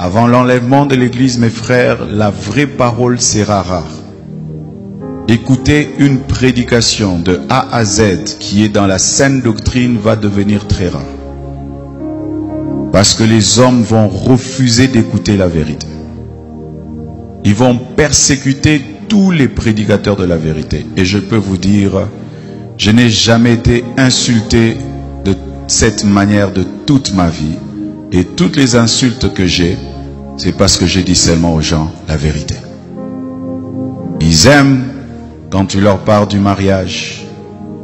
Avant l'enlèvement de l'Église, mes frères, la vraie parole sera rare. Écouter une prédication de A à Z qui est dans la saine doctrine va devenir très rare. Parce que les hommes vont refuser d'écouter la vérité. Ils vont persécuter tous les prédicateurs de la vérité. Et je peux vous dire, je n'ai jamais été insulté de cette manière de toute ma vie. Et toutes les insultes que j'ai, c'est parce que je dis seulement aux gens la vérité. Ils aiment quand tu leur parles du mariage.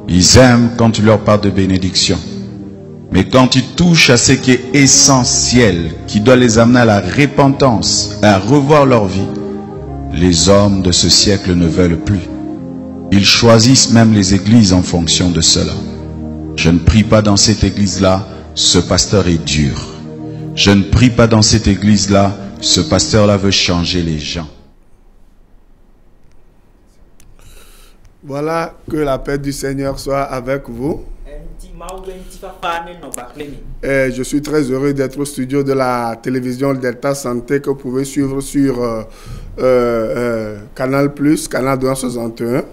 Ils aiment quand tu leur parles de bénédiction. Mais quand tu touches à ce qui est essentiel, qui doit les amener à la repentance, à revoir leur vie, les hommes de ce siècle ne veulent plus. Ils choisissent même les églises en fonction de cela. Je ne prie pas dans cette église-là, ce pasteur est dur. Je ne prie pas dans cette église-là, ce pasteur-là veut changer les gens. Voilà, que la paix du Seigneur soit avec vous. Je suis très heureux d'être au studio de la télévision Delta Santé que vous pouvez suivre sur Canal+, Canal 261.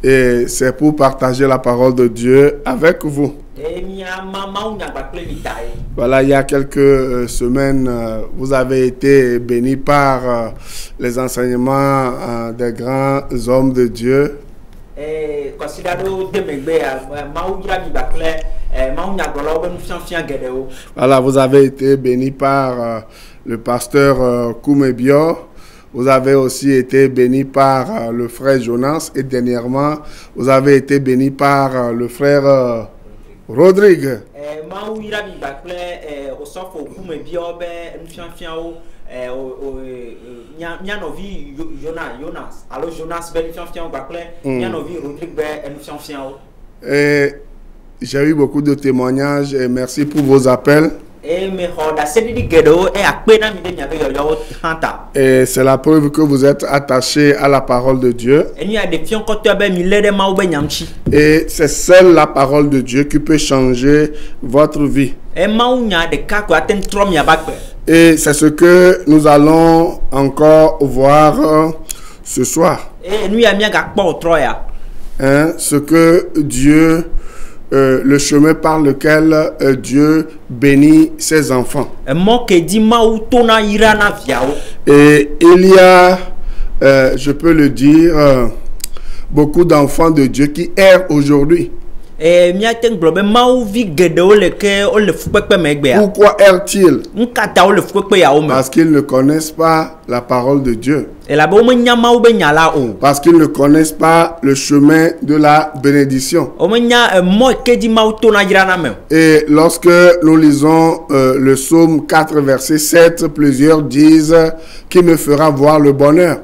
Et c'est pour partager la parole de Dieu avec vous. Voilà, il y a quelques semaines, vous avez été bénis par les enseignements des grands hommes de Dieu. Voilà, vous avez été bénis par le pasteur Koumebio. Vous avez aussi été bénis par le frère Jonas. Et dernièrement, vous avez été bénis par le frère Rodrigue. Et j'ai eu beaucoup de témoignages et merci pour vos appels. Et c'est la preuve que vous êtes attaché à la parole de Dieu. Et c'est seule la parole de Dieu qui peut changer votre vie. Et c'est ce que nous allons encore voir ce soir. Ce que Dieu... le chemin par lequel Dieu bénit ses enfants. Et il y a, je peux le dire, beaucoup d'enfants de Dieu qui errent aujourd'hui. Pourquoi errent-ils? Parce qu'ils ne connaissent pas la parole de Dieu. Parce qu'ils ne connaissent pas le chemin de la bénédiction. Et lorsque nous lisons le psaume 4, verset 7, plusieurs disent qu'il me fera voir le bonheur.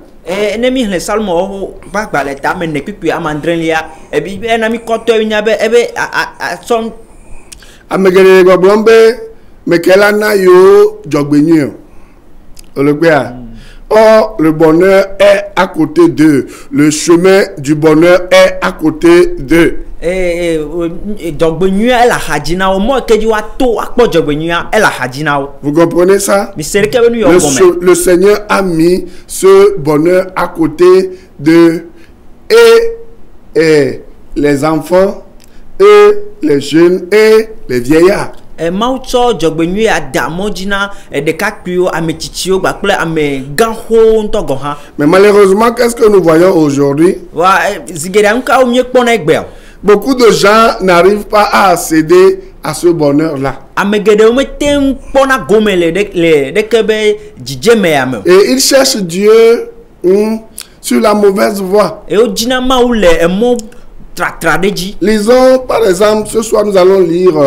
Or, le bonheur est à côté d'eux. Le chemin du bonheur est à côté d'eux. Vous comprenez ça? Le Seigneur a mis ce bonheur à côté de et les enfants, et les jeunes, et les vieillards. Mais malheureusement, qu'est-ce que nous voyons aujourd'hui? Beaucoup de gens n'arrivent pas à accéder à ce bonheur-là. Et ils cherchent Dieu sur la mauvaise voie. Lisons par exemple, ce soir nous allons lire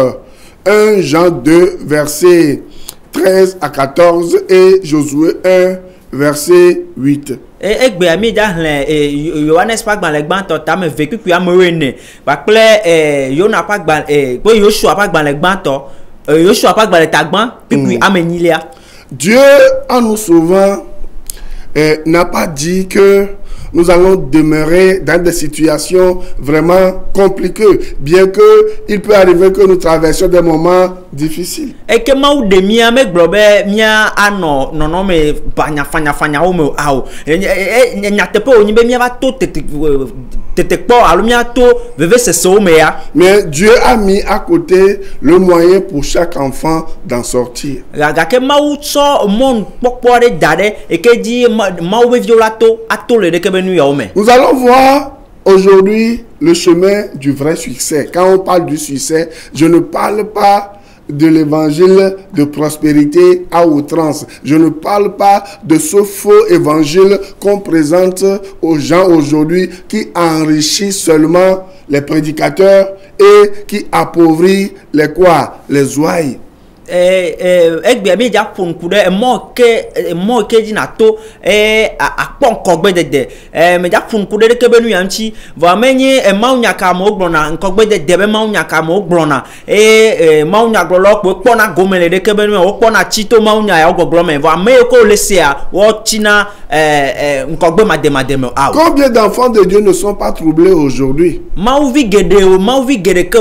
1 Jean 2, verset 13 à 14 et Josué 1, verset 8. Dieu en nous sauvant n'a pas dit que nous allons demeurer dans des situations vraiment compliquées, bien que il peut arriver que nous traversions des moments difficiles. Et que ma ou de mia me globe mia ano non me fanya o me ao nyate pe oni be mia va to tete po alu mia to veve se so me ya. Mais Dieu a mis à côté le moyen pour chaque enfant d'en sortir. Ga ke ma ou so mon pokpo de dade e ke di ma ou be violato atole de ke benu ya o me. Nous allons voir aujourd'hui le chemin du vrai succès. Quand on parle du succès, je ne parle pas de l'évangile de prospérité à outrance. Je ne parle pas de ce faux évangile qu'on présente aux gens aujourd'hui qui enrichit seulement les prédicateurs et qui appauvrit les quoi? Les ouailles. Egbe mi ja pon kude mo ke di na to akpon kogbe dede me ja pon kude de ke benu yanchi va menye ma unya ka mo gbona nkogbe dede be ma unya ka mo gbona ma unya gbolo po na gomele de ke benu o po na chito ma unya ya ogoglo me va me ko lesia wo china nkogbe mademe out. Combien d'enfants de Dieu ne sont pas troublés aujourd'hui? Ma uvi gede ke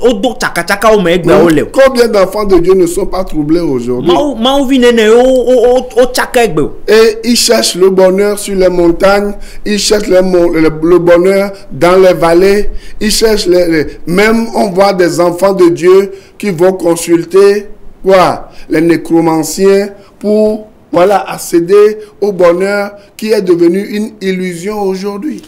o do chaka o me egbe o le. Combien d'enfants de Dieu ne sont pas troublés aujourd'hui? Et ils cherchent le bonheur sur les montagnes, ils cherchent le bonheur dans les vallées, ils cherchent même on voit des enfants de Dieu qui vont consulter quoi? Les nécromanciens pour voilà accéder au bonheur qui est devenu une illusion aujourd'hui.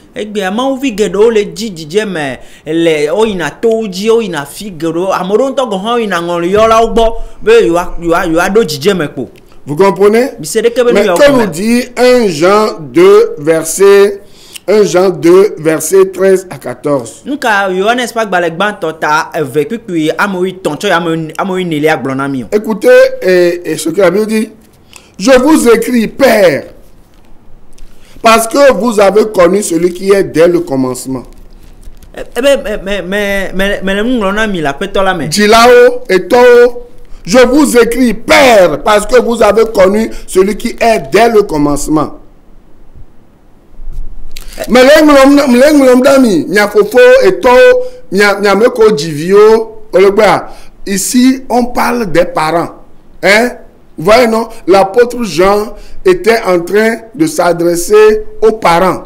Vous comprenez? Mais comme nous dit 1 Jean 2 verset 13 à 14. Écoutez ce que la Bible dit. Je vous écris, Père, parce que vous avez connu celui qui est dès le commencement. Gilao et Tao, je vous écris, Père, parce que vous avez connu celui qui est dès le commencement. Ici, on parle des parents. Hein? Vous voyez, non? L'apôtre Jean était en train de s'adresser aux parents.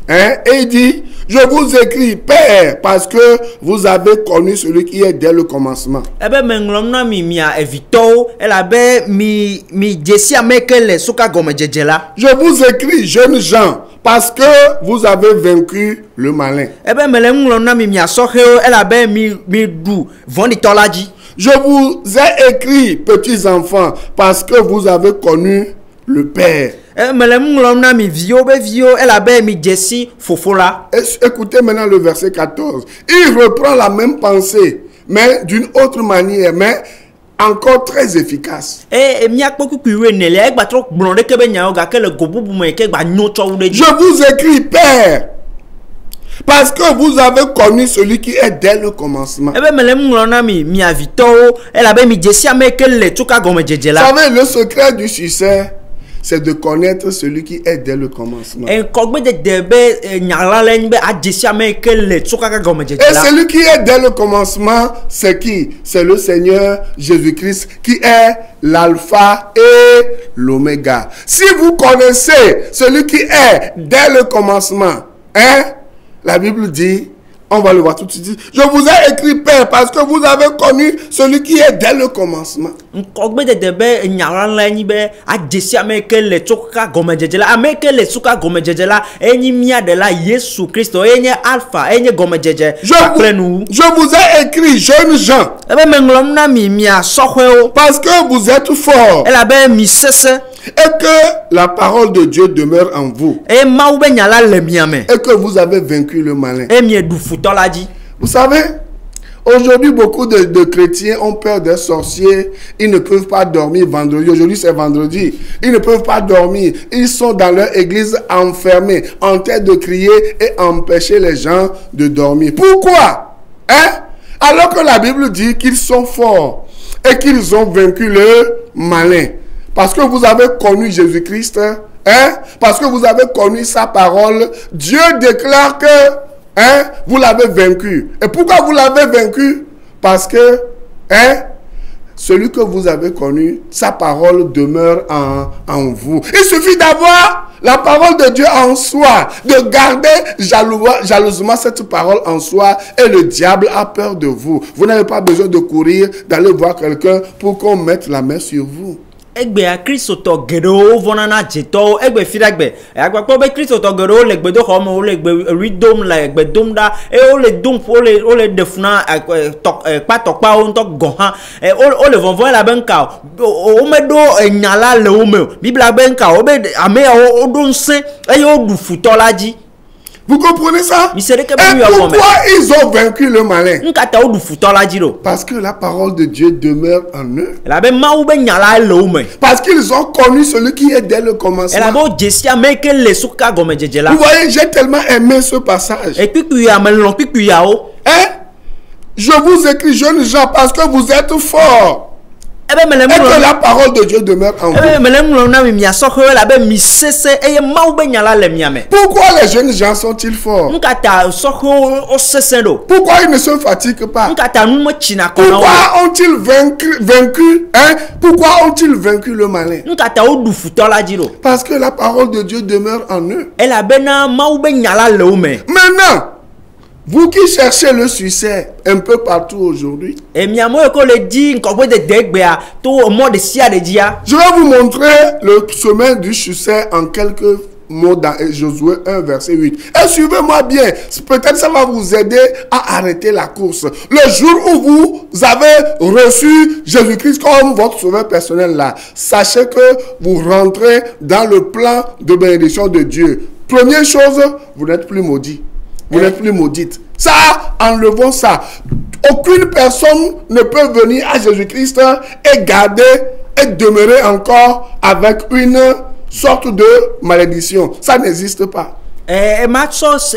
Hein? Et il dit, je vous écris, Père, parce que vous avez connu celui qui est dès le commencement. Je vous écris, jeunes gens, parce que vous avez vaincu le malin. Je vous ai écrit, petits enfants, parce que vous avez connu le Père. Écoutez maintenant le verset 14. Il reprend la même pensée, mais d'une autre manière, mais encore très efficace. Je vous écris, Père, parce que vous avez connu celui qui est dès le commencement. Vous savez, le secret du succès, c'est de connaître celui qui est dès le commencement. Et celui qui est dès le commencement, c'est qui? C'est le Seigneur Jésus-Christ qui est l'alpha et l'oméga. Si vous connaissez celui qui est dès le commencement, hein? La Bible dit, on va le voir tout de suite. Je vous ai écrit, Père, parce que vous avez connu celui qui est dès le commencement. Je vous ai écrit, jeunes gens, parce que vous êtes forts et que la parole de Dieu demeure en vous et que vous avez vaincu le malin. Vous savez, aujourd'hui beaucoup de chrétiens ont peur des sorciers. Ils ne peuvent pas dormir vendredi. Aujourd'hui c'est vendredi. Ils ne peuvent pas dormir. Ils sont dans leur église enfermés, en train de crier et empêcher les gens de dormir. Pourquoi? Hein? Alors que la Bible dit qu'ils sont forts et qu'ils ont vaincu le malin. Parce que vous avez connu Jésus-Christ hein, parce que vous avez connu sa parole, Dieu déclare que, hein, vous l'avez vaincu. Et pourquoi vous l'avez vaincu? Parce que, hein, celui que vous avez connu, sa parole demeure en vous. Il suffit d'avoir la parole de Dieu en soi, de garder jalousement cette parole en soi, et le diable a peur de vous. Vous n'avez pas besoin de courir, d'aller voir quelqu'un pour qu'on mette la main sur vous. Egbe a Kristo to gedo vonana jeto egbe firagbe agbapọ be Kristo to gedo le gbedo xɔme wo le gbe ridom le gbedom da e wo le dom wo le defuna kpatɔkpa wo ŋutɔ gɔ hã wo le vɔvɔ la be nka wo me do nya la le wo me o bibla be nka wo be ame ya wo do ŋusẽ eye wo du futɔ la dzi. Vous comprenez ça? Et pourquoi ils ont vaincu le malin? Parce que la parole de Dieu demeure en eux. Parce qu'ils ont connu celui qui est dès le commencement. Vous voyez, j'ai tellement aimé ce passage. Hein? Je vous écris, jeunes gens, parce que vous êtes forts. Et que la parole de Dieu demeure en vous. Pourquoi les jeunes gens sont-ils forts? Pourquoi ils ne se fatiguent pas? Pourquoi ont-ils vaincu, hein? Pourquoi ont-ils vaincu le malin? Parce que la parole de Dieu demeure en eux. Maintenant, vous qui cherchez le succès un peu partout aujourd'hui, je vais vous montrer le chemin du succès en quelques mots dans Josué 1, verset 8. Et suivez-moi bien, peut-être ça va vous aider à arrêter la course. Le jour où vous avez reçu Jésus-Christ comme votre sauveur personnel là, sachez que vous rentrez dans le plan de bénédiction de Dieu. Première chose, vous n'êtes plus maudit. Vous n'êtes plus maudite. Ça, enlevons ça. Aucune personne ne peut venir à Jésus-Christ et garder et demeurer encore avec une sorte de malédiction. Ça n'existe pas. Ma sauce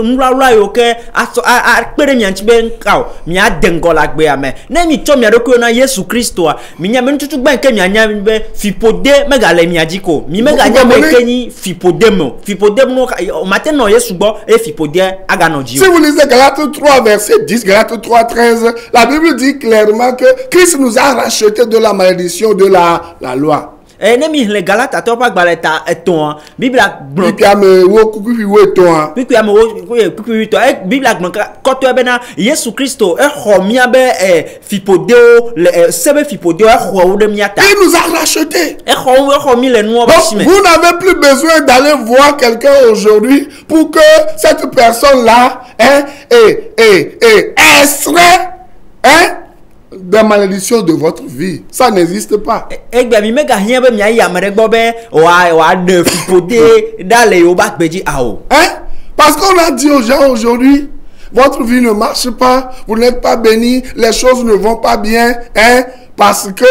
nrara yoke akpere mianchibe nkao mia dengola gbe ame na mi to mia doko na Yesu Kristo a mi nya me ntutu gba nke mianya be fipode megale miajiko mi meganya me kenyi fipode no matin no Yesu gbo e fipode aga no ji. Si vous lisez Galates 3 verset 10, Galates 3 13, la Bible dit clairement que Christ nous a racheté de la malédiction de la loi. Nemi le Galata topa gbaleta eton Biblia gbon piame wo kuku wo eton piame wo kuku to Biblia gbon koto bena Yesu Kristo e ho mia be fipodeo le sebe fipodeo e ho wo de miata. Il nous a racheté. E ho mi le no ba chime. Vous n'avez plus besoin d'aller voir quelqu'un aujourd'hui pour que cette personne là extrait des malédictions de votre vie. Ça n'existe pas. Parce qu'on a dit aux gens aujourd'hui, votre vie ne marche pas, vous n'êtes pas béni, les choses ne vont pas bien, parce que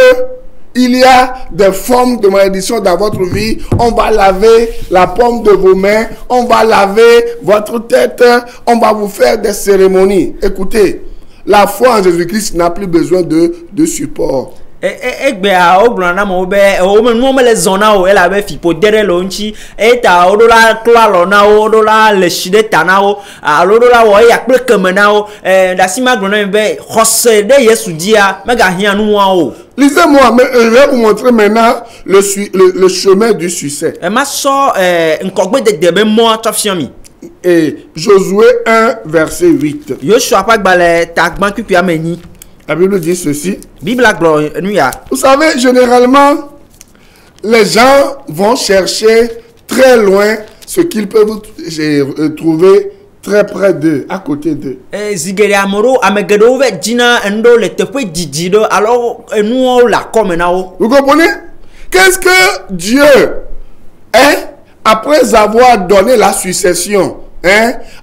il y a des formes de malédiction dans votre vie. On va laver la paume de vos mains, on va laver votre tête, on va vous faire des cérémonies. Écoutez, la foi en Jésus-Christ n'a plus besoin de support. Egbe a obrana mo be o me no me le zona o ela be fi podere lo nchi eta odola klalo na o odola le shide tana o alodola wo ya pe kemena o da sima grona be khose de Yesu dia mega hia nu wa o. Lisez-moi, mais je vais vous montrer maintenant le chemin du succès. E ma so nkogbe de debe mo tofiami. Et Josué 1 verset 8. Yoshua pa gbale tagban kuku ameni. La Bible dit ceci. Vous savez, généralement, les gens vont chercher très loin ce qu'ils peuvent trouver très près d'eux, à côté d'eux. Vous comprenez? Qu'est-ce que Dieu, après avoir donné la succession,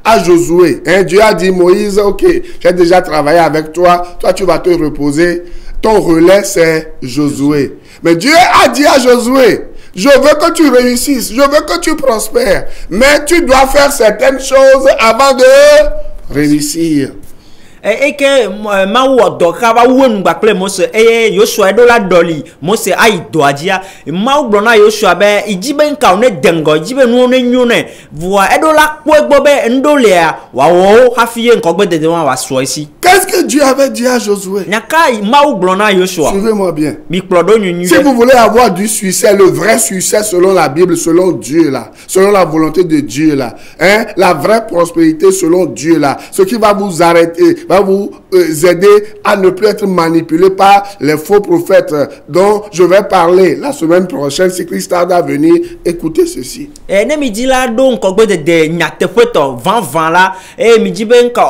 à Josué, Dieu a dit Moïse, ok, j'ai déjà travaillé avec toi, toi tu vas te reposer, ton relais c'est Josué. Mais Dieu a dit à Josué, je veux que tu réussisses, je veux que tu prospères, mais tu dois faire certaines choses avant de réussir. eke ma wo doka ba wo ngba kle Mose Joshua edola doli Mose ai doajia ma wo na Joshua be ijibe nka ne dengo ijibe nu ne nyune voa edola po egbo be ndolea wa wo hafie nko gbe de wa so isi. Qu'est-ce que Dieu avait dit à Josué? Nyaka ma wo na Joshua. Suivez-moi bien. Mi plodo nyunyu. Si vous voulez avoir du succès, le vrai succès selon la Bible, selon Dieu là, selon la volonté de Dieu là, hein, la vraie prospérité selon Dieu là, ce qui va vous arrêter, va vous aider à ne plus être manipulé par les faux prophètes dont je vais parler la semaine prochaine si Christ tarde à venir. Écoutez ceci. Ne mi di la do nko gbe de nyatefeto van la mi di be nka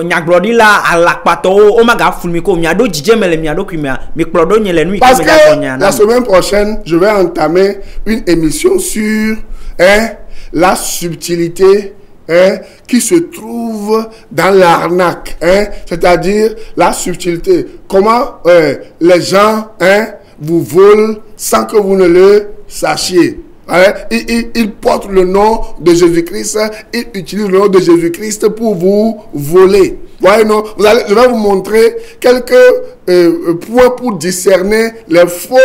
nyaglodi la alakpato o maga fulmi ko mi ado jijemele mi ado kwimia mi plodo nyele nu Parce que la semaine prochaine, je vais entamer une émission sur la subtilité qui se trouve dans l'arnaque, c'est-à-dire la subtilité. Comment les gens vous volent sans que vous ne le sachiez. Ils portent le nom de Jésus-Christ, ils utilisent le nom de Jésus-Christ pour vous voler. Voyez, non? Je vais vous montrer quelques points pour discerner les faux,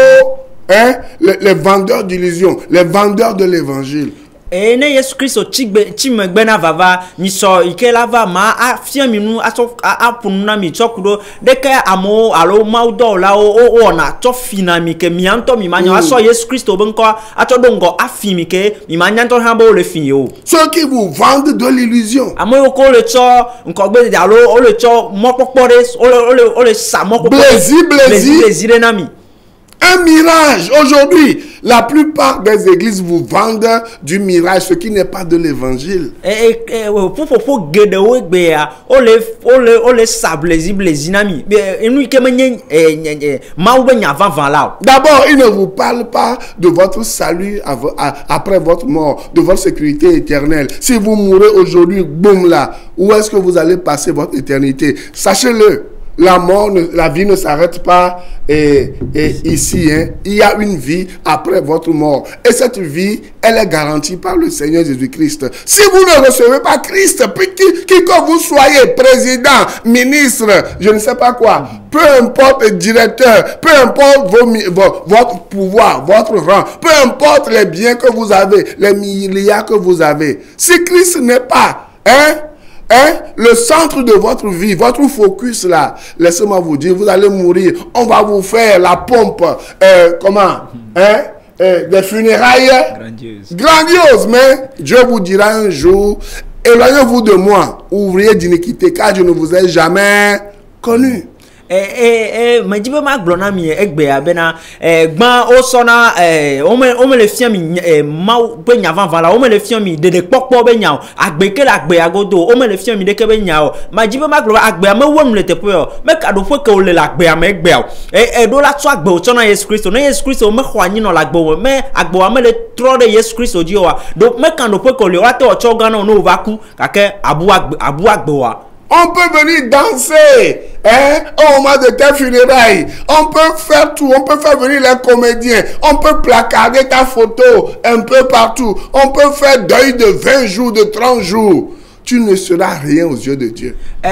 les vendeurs d'illusions, les vendeurs de l'évangile. Ne Yesu Kristo chimegbe na vava niso ikela va ma afia minu aso apunu na mi chokudo deke amo alo maudo la o na to finami ke mi anto mi manya aso Yesu Kristo benko ato dongo afimi ke mi manya to hambo le fin yo. Ceux qui vous vendent de l'illusion. Amo yo ko le cho nko gbe de alo o le cho mopopore o le sa mopopore plaisir na mi. Un mirage. Aujourd'hui, la plupart des églises vous vendent du mirage, ce qui n'est pas de l'évangile. D'abord, il ne vous parle pas de votre salut après votre mort, de votre sécurité éternelle. Si vous mourrez aujourd'hui, boum là, où est-ce que vous allez passer votre éternité? Sachez-le. La mort, la vie ne s'arrête pas ici. Il y a une vie après votre mort. Et cette vie, elle est garantie par le Seigneur Jésus-Christ. Si vous ne recevez pas Christ, qui que vous soyez, président, ministre, je ne sais pas quoi, peu importe directeur, peu importe votre pouvoir, votre rang, peu importe les biens que vous avez, les milliards que vous avez, si Christ n'est pas, le centre de votre vie, votre focus là, laissez-moi vous dire, vous allez mourir. On va vous faire la pompe, des funérailles grandioses. Mais Dieu vous dira un jour, éloignez-vous de moi, ouvrier d'iniquité, car je ne vous ai jamais connu. Majibe ma glona mi egbe abena gban o sona o me le fian mi ma pe nya van la o me le fian mi de popo be nya agbe ke la agbe agodo o me le fian mi de ke be nya majibe ma glona agbe am won le te pe o me ka do pe ke o le la agbe am egbe do la so agbe o sona Yesu Kristo na Yesu Kristo me hwanyi no la agbe me agbe am le tro de Yesu Kristo di o wa do me kan do pe ke o le wa te o cho gan no va ku ka ke abu agbe wa. On peut venir danser, au moment de tes funérailles. On peut faire tout. On peut faire venir les comédiens. On peut placarder ta photo un peu partout. On peut faire deuil de 20 jours, de 30 jours. Tu ne seras rien aux yeux de Dieu. Tu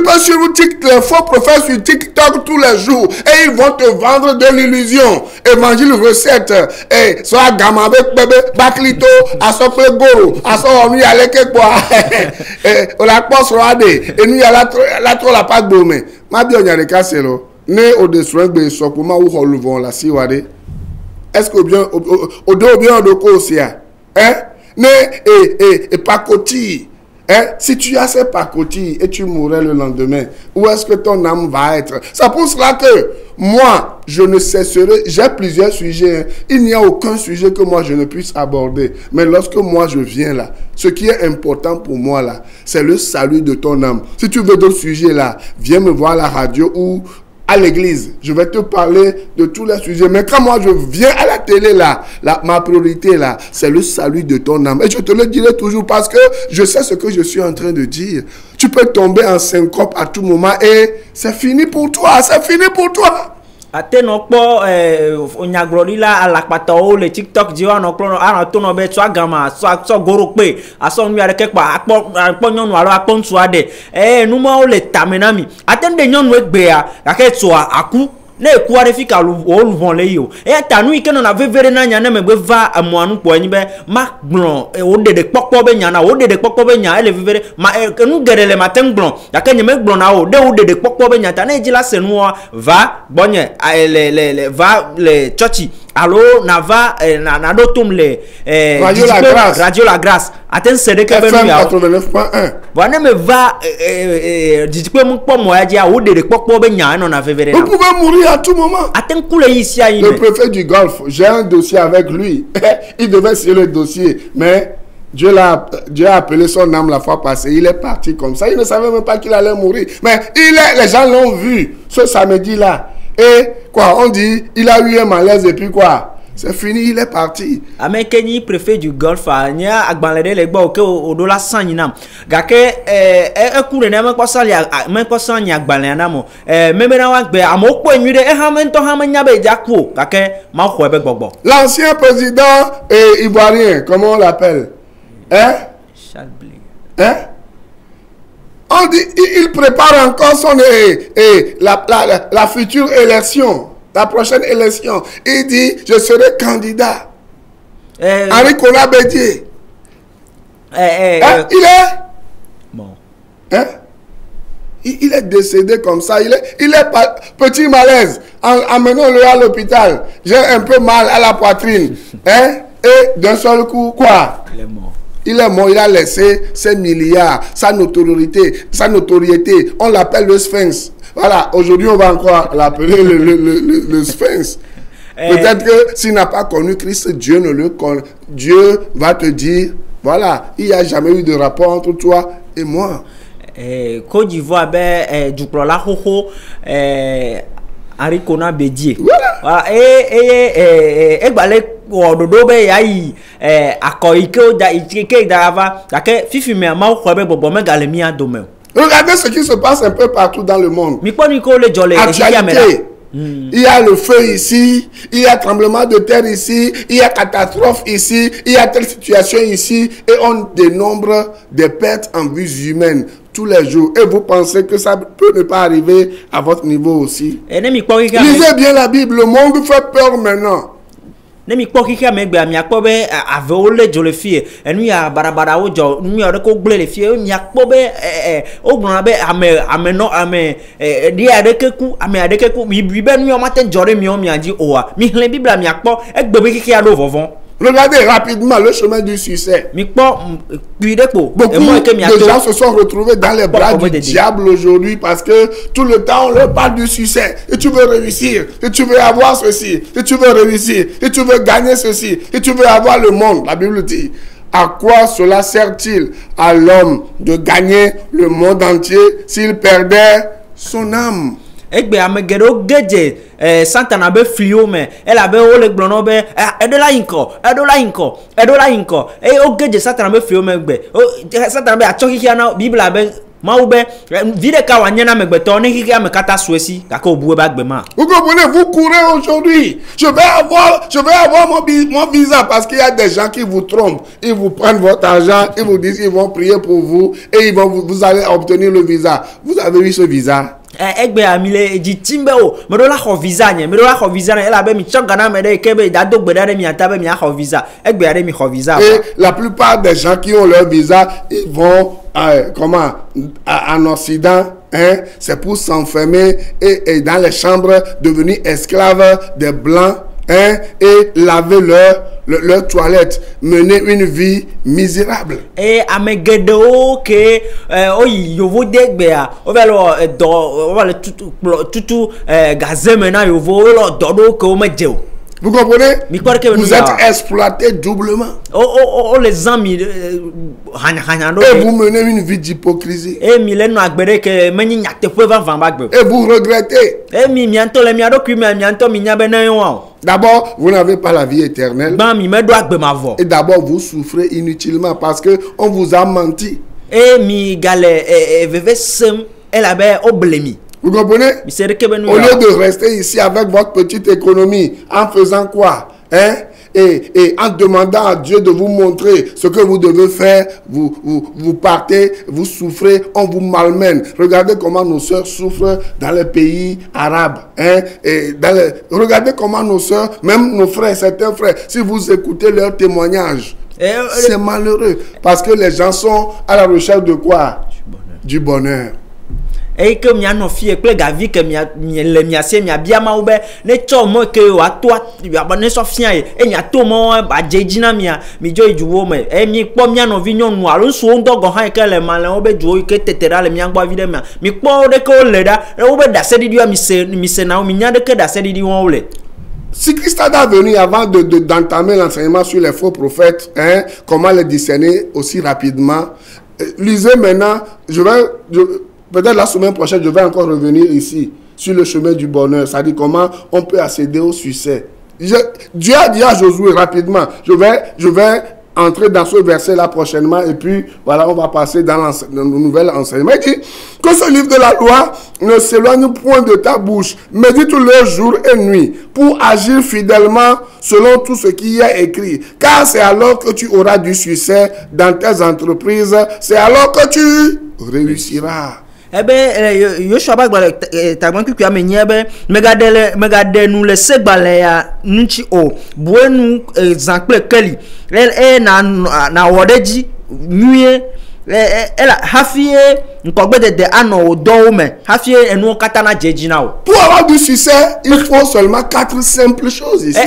peux suivre les faux prophètes sur TikTok tous les jours et ils vont te vendre de l'illusion. Évangile recette. Soit gamabé bébé baklito asople goro aso nu yale ke quoi. On la passe et nous y a la trop la pas de mais ma bien y a des casseros né au dessus de so pour ma ou holuvon la si wade est-ce que bien au do bien de kosia né et pacoti si tu as ces pacotilles et tu mourrais le lendemain, où est-ce que ton âme va être? C'est pour cela que moi, je ne cesserai, j'ai plusieurs sujets. Il n'y a aucun sujet que moi je ne puisse aborder. Mais lorsque moi je viens là, ce qui est important pour moi là, c'est le salut de ton âme. Si tu veux d'autres sujets là, viens me voir à la radio ou à l'église. Je vais te parler de tous les sujets. Mais quand moi je viens à la télé là, ma priorité là, c'est le salut de ton âme. Et je te le dirai toujours parce que je sais ce que je suis en train de dire. Tu peux tomber en syncope à tout moment et c'est fini pour toi. C'est fini pour toi. Ateno kpo onyaglorila alakpata o le TikTok ji wa no klo ana to no be tu agama so goro pe aso nu yare kepa akpo nyonu alo akpo ntu ade numa o le tamenami atende nyonu egbe ya ka to aku le kuare fika lu oluvon le yo tanu ikeno na vevere na nya na megbe va amuanu po anyi be ma gbon o dede popo be nya na o dede popo be nya ele vevere ma nu gerele maten gbon ya ka nyeme gbon na o de o dede popo be nya ta na ejila senu va bonye le va le church allo na va na dotum le radio la grâce aten sede ke be ya 89.1 bona me va didipe mu po mo ya dia o dede popo be nya no na vevere na vous pouvez mourir à tout moment. Le préfet du Golfe, j'ai un dossier avec lui. Il devait signer le dossier, mais Dieu a appelé son âme la fois passée. Il est parti comme ça. Il ne savait même pas qu'il allait mourir. Mais les gens l'ont vu ce samedi-là. Et quoi, on dit, il a eu un malaise et puis quoi? C'est fini, il est parti. Amekeni préfet du Golfe anya agbalede le gba oke odola sanyina. Gake ekure na menko sanya agbale na mo. Meme na wa gbe amokpo enwire ha mento ha manya be jaku gake ma ko ebe gbogbo. L'ancien président ivoirien, comment on l'appelle? Charles Blé. On dit il prépare encore son la future élection. La prochaine élection, il dit, je serai candidat. Henri Konan Bédié. Il est... Bon. Il est décédé comme ça. Il est petit malaise. Emmenons-le à l'hôpital. J'ai un peu mal à la poitrine. Et d'un seul coup, quoi? Il est mort. Il est mort, il a laissé ses milliards, sa notoriété. On l'appelle le Sphinx. Voilà, aujourd'hui on va encore l'appeler le Sphinx. Peut-être que s'il n'a pas connu Christ, Dieu va te dire, voilà, il n'y a jamais eu de rapport entre toi et moi. Côte d'Ivoire, du la hoho, Henri Konan Bédié. Voilà. Et ododo be yayi akoike da ikeke dava dake fifi me ma ko be bobo me galemi adome. Regardez ce qui se passe un peu partout dans le monde. Actualité. Il y a le feu ici, il y a tremblement de terre ici, il y a catastrophe ici, il y a telle situation ici, et on dénombre des pertes en vies humaines tous les jours. Et vous pensez que ça peut ne pas arriver à votre niveau aussi? Lisez bien la Bible, le monde fait peur maintenant. Nemi kpokika megbe amiakpo be ave ole jole fie enu ya barabara wo jo nu ya ko gble le fie amiakpo be ogbona be ame di adekeku ame adekeku bi be nu yo maten jore mi o mi aji owa mi hlen bibla amiakpo egbe be kiki ado vovon. Regardez rapidement le chemin du succès. Beaucoup de gens se sont retrouvés dans les bras du diable aujourd'hui parce que tout le temps on leur parle du succès. Et tu veux réussir, et tu veux avoir ceci, et tu veux réussir, et tu veux gagner ceci, et tu veux avoir le monde. La Bible dit, à quoi cela sert-il à l'homme de gagner le monde entier s'il perdait son âme? Egbe amegero geje Santana be flio me ela be o le gblono be edola inko e o geje Santana be flio me gbe Santana be achokiki na Bible be maube vide ka wanyana megbeto ne kiki amekata suesi kaka obuwe ba gbe ma. Vous comprenez, vous courez aujourd'hui. Je vais avoir mon visa parce qu'il y a des gens qui vous trompent. Ils vous prennent votre argent, ils vous disent qu'ils vont prier pour vous et vous allez obtenir le visa. Vous avez eu ce visa? Egbe amile ji timbe o medola ho visa nye medola ho visa na ela be mi chogana mede kebe da dogbe da mi atabe mi ho visa egbe are mi ho visa. Et la plupart des gens qui ont leur visa, ils vont en Occident, c'est pour s'enfermer et dans les chambres devenir esclaves des blancs, et laver leur toilette, mener une vie misérable. Et amegedo ke oyi yovo degbea ovelo tout gazemena yovo lo dodo ko meje. Vous comprenez? Vous êtes exploité doublement. Les amis, et vous menez une vie d'hypocrisie. Et vous regrettez. D'abord, vous n'avez pas la vie éternelle. Et d'abord, vous souffrez inutilement parce que on vous a menti. Vous comprenez? misere kebe nu Au ya lieu de rester ici avec votre petite économie, en faisant quoi? Hein? Et en demandant à Dieu de vous montrer ce que vous devez faire, vous partez, vous souffrez, on vous malmène. Regardez comment nos sœurs souffrent dans les pays arabes. Hein? Et regardez comment nos sœurs, même nos frères, certains frères, si vous écoutez leurs témoignages, c'est malheureux. Parce que les gens sont à la recherche de quoi? Du bonheur. Et que mia no fie kple gavi ke mia le mia se mia bia ma ube ne cho mo ke wa to ya ba ne so fia e nya to mo ba jeji na mia mi jo ijuwo me e mi po mia no vi nyonu alo so ndo go han ke le ma le obe jo ke tetera le mia gba vi de mia mi po de ko le da e obe da se di mi se na mi nya de ke da se di won ole. Si Christ a venu avant d'entamer l'enseignement sur les faux prophètes, hein, comment les discerner aussi rapidement, lisez maintenant, peut-être la semaine prochaine, je vais encore revenir ici sur le chemin du bonheur. C'est-à-dire comment on peut accéder au succès. Dieu a dit à Josué rapidement, je vais entrer dans ce verset-là prochainement et puis voilà, on va passer dans le nouvel enseignement. Il dit que ce livre de la loi ne s'éloigne point de ta bouche, médite-le jour et nuit pour agir fidèlement selon tout ce qui y a écrit. Car c'est alors que tu auras du succès dans tes entreprises, c'est alors que tu réussiras. Ebe Yoshua ba gbale tagban ku ya menye be megade nu le segbale ya nchi o buenu example keli na wodeji nuye ela hafie nkogbe de ano odo me hafie enu kata na jeji na o. Pour avoir du succès, il faut seulement 4 simples choses ici.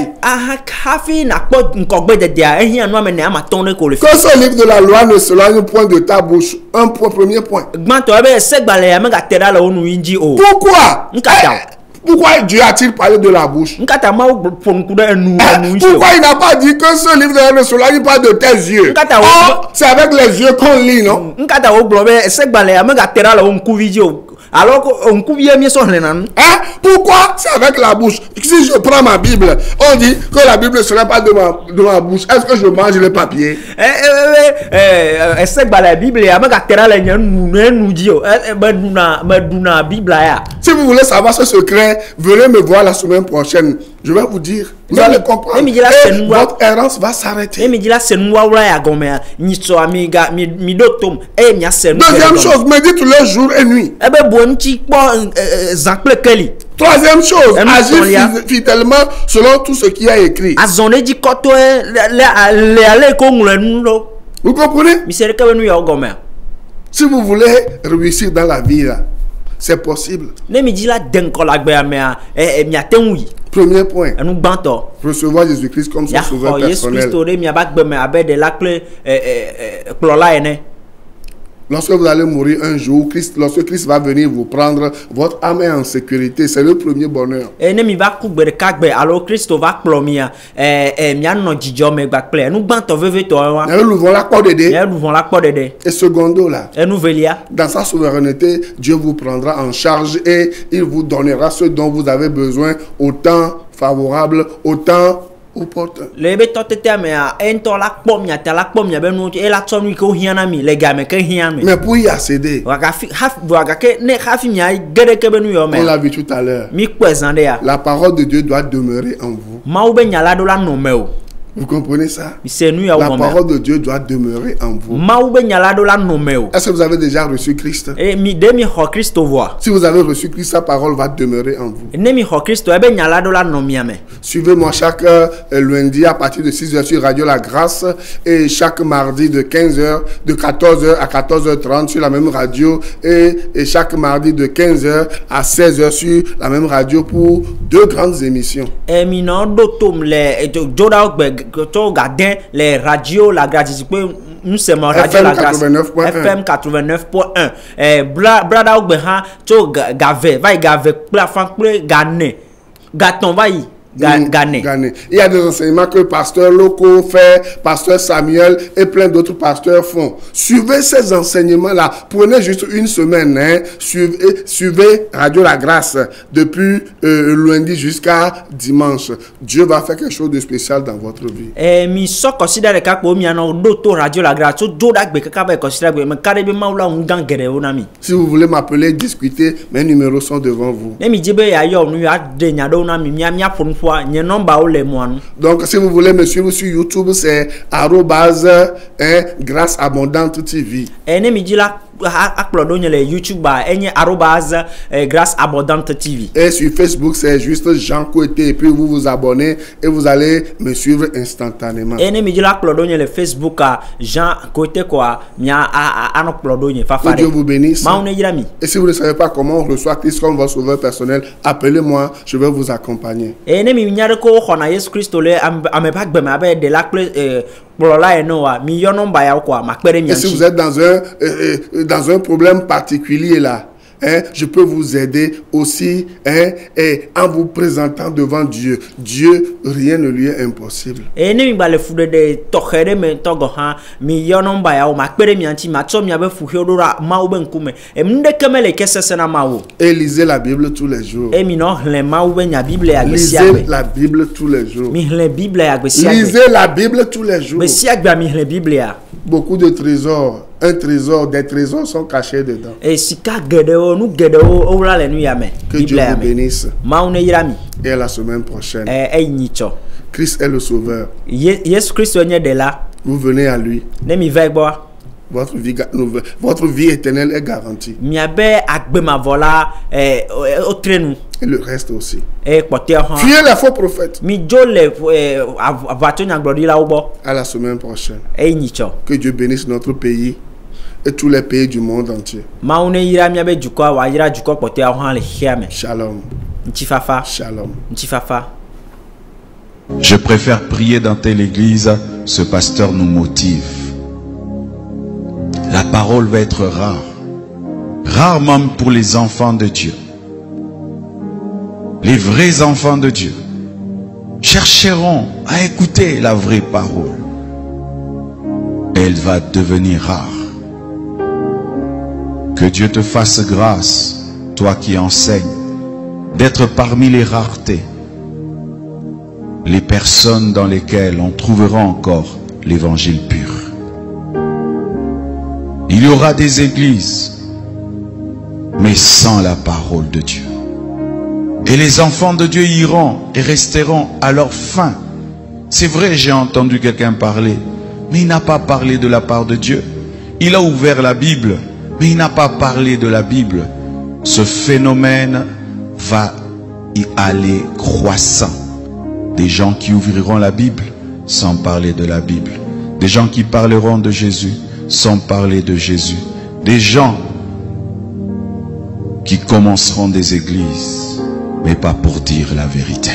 Hafi na po nkogbe de ehi anu amene amaton ko le. Que ce livre de la loi ne s'éloigne point de ta bouche. Un point, premier point. Gbanto ebe segbale ya mega tera la onu inji o. Pourquoi? Pourquoi Dieu a-t-il parlé de la bouche? Pourquoi il n'a pas dit que ce livre de la loi ne s'éloigne pas de tes yeux? C'est avec les yeux qu'on lit, non? Alors on couvre mieux son hein? Pourquoi c'est avec la bouche? Si je prends ma Bible, on dit que la Bible ne serait pas de ma bouche. Est-ce que je mange le papier? Si vous voulez savoir ce secret, venez me voir la semaine prochaine. Je vais vous dire. Vous allez comprendre. Et votre errance va s'arrêter. Deuxième chose, médite-le jour et nuit. Troisième chose, agir fidèlement selon tout ce qui a écrit. Vous comprenez? Si vous voulez réussir dans la vie, c'est possible. Premier point. Recevoir Jésus-Christ comme son sauveur personnel. Lorsque vous allez mourir un jour, lorsque Christ va venir vous prendre, votre âme est en sécurité. C'est le premier bonheur. Nous ouvrons la porte d'aider. Et secondo là, dans sa souveraineté, Dieu vous prendra en charge et il vous donnera ce dont vous avez besoin au temps favorable, au temps opportun. Mais pour y accéder, on l'a vu tout à l'heure, la parole de Dieu doit demeurer en vous. Vous comprenez ça? La parole de Dieu doit demeurer en vous. Est-ce que vous avez déjà reçu Christ? Si vous avez reçu Christ, sa parole va demeurer en vous. Suivez-moi chaque lundi à partir de 6h sur Radio La Grâce et chaque mardi de 15h, de 14h à 14h30 sur la même radio et chaque mardi de 15h à 16h sur la même radio pour 2 grandes émissions. Les radios, la gratuité, nous sommes radio la grâce FM 89.1. Brada Ogbeha, to gave, va gave, plafan, gane, gaton, va y. Ghané. Il y a des enseignements que pasteur Loco fait, pasteur Samuel et plein d'autres pasteurs font. Suivez ces enseignements-là. Prenez juste une semaine. Hein. Suivez Radio La Grâce depuis lundi jusqu'à dimanche. Dieu va faire quelque chose de spécial dans votre vie. Mi so considère que ko mi ana do Radio La Grâce do da gbe kaka ba considère me kare be maula ungan gere onami. Si vous voulez m'appeler, discuter, mes numéros sont devant vous. Ne mi jibe ya yo nu ya de nya do na mi mia fon fo nye number o le mo anu. Donc si vous voulez me suivre sur YouTube, c'est Grâce Abondante TV. Ne mi jila upload on le YouTube ba enye Grâce Abondante TV. Et sur Facebook, c'est juste Jean Kouete et puis vous vous abonnez et vous allez me suivre instantanément. Ne mi jila upload on le Facebook Jean Kouete quoi mia upload on fa fa. Dieu vous bénisse. Ma on jira mi. Et si vous ne savez pas comment on reçoit Christ comme votre sauveur personnel, appelez-moi, je vais vous accompagner. Ne mi nyare ko khona Yesu Kristo le ameba gbe ma be de la et si vous êtes dans un problème particulier là, hein, je peux vous aider aussi, hein, et en vous présentant devant Dieu. Dieu, rien ne lui est impossible. Et lisez la Bible tous les jours. Lisez la Bible tous les jours. Lisez la Bible tous les jours. Beaucoup de trésors. Un trésor, des trésors sont cachés dedans. Que Dieu vous bénisse. Et à la semaine prochaine. Christ est le sauveur. Vous venez à lui. Votre vie éternelle est garantie. Et le reste aussi. Fuyez les faux prophètes. À la semaine prochaine. Que Dieu bénisse notre pays et tous les pays du monde entier. Shalom. Shalom. Je préfère prier dans telle église, ce pasteur nous motive. La parole va être rare. Rare même pour les enfants de Dieu. Les vrais enfants de Dieu chercheront à écouter la vraie parole. Elle va devenir rare. Que Dieu te fasse grâce, toi qui enseignes, d'être parmi les raretés, les personnes dans lesquelles on trouvera encore l'évangile pur. Il y aura des églises, mais sans la parole de Dieu. Et les enfants de Dieu iront et resteront à leur fin. C'est vrai, j'ai entendu quelqu'un parler, mais il n'a pas parlé de la part de Dieu. Il a ouvert la Bible, mais il n'a pas parlé de la Bible. Ce phénomène va y aller croissant. Des gens qui ouvriront la Bible sans parler de la Bible. Des gens qui parleront de Jésus sans parler de Jésus. Des gens qui commenceront des églises, mais pas pour dire la vérité.